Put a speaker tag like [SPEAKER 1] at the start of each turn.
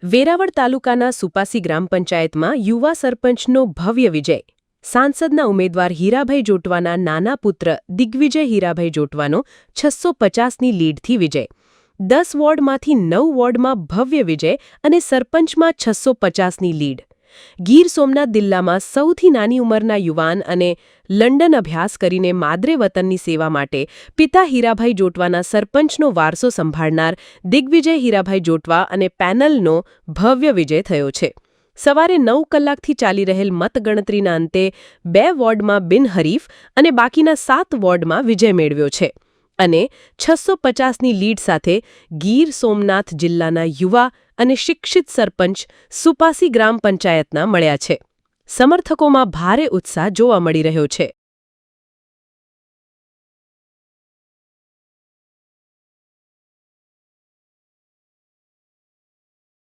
[SPEAKER 1] વેરાવળ તાલુકાના સુપાસી ગ્રામ પંચાયતમાં યુવા સરપંચનો ભવ્ય વિજય. સાંસદના ઉમેદવાર હીરાભાઈ જોટવાના નાના પુત્ર દિગ્વિજય હીરાભાઈ જોટવાનો 650ની લીડથી વિજય. 10 વોર્ડમાંથી 9 વોર્ડમાં ભવ્ય વિજય અને સરપંચમાં 650ની લીડ. ગીર સોમનાથ જિલ્લામાં સૌથી નાની ઉંમરના યુવાન અને લંડન અભ્યાસ કરીને માદરે વતનની સેવા માટે પિતા હીરાભાઈ જોટવાના સરપંચનો વારસો સંભાળનાર દિગ્વિજય હીરાભાઈ જોટવા અને પેનલનો ભવ્ય વિજય થયો છે. સવારે 9 કલાકથી ચાલી રહેલ મતગણતરીના અંતે 2 વોર્ડમાં બિનહરીફ અને બાકીના 7 વોર્ડમાં વિજય મેળવ્યો છે અને 650ની લીડ સાથે ગીર સોમનાથ જિલ્લાના યુવા અને શિક્ષિત સરપંચ સુપાસી ગ્રામ પંચાયતના મળ્યા છે. સમર્થકોમાં ભારે ઉત્સાહ જોવા મળી રહ્યો છે.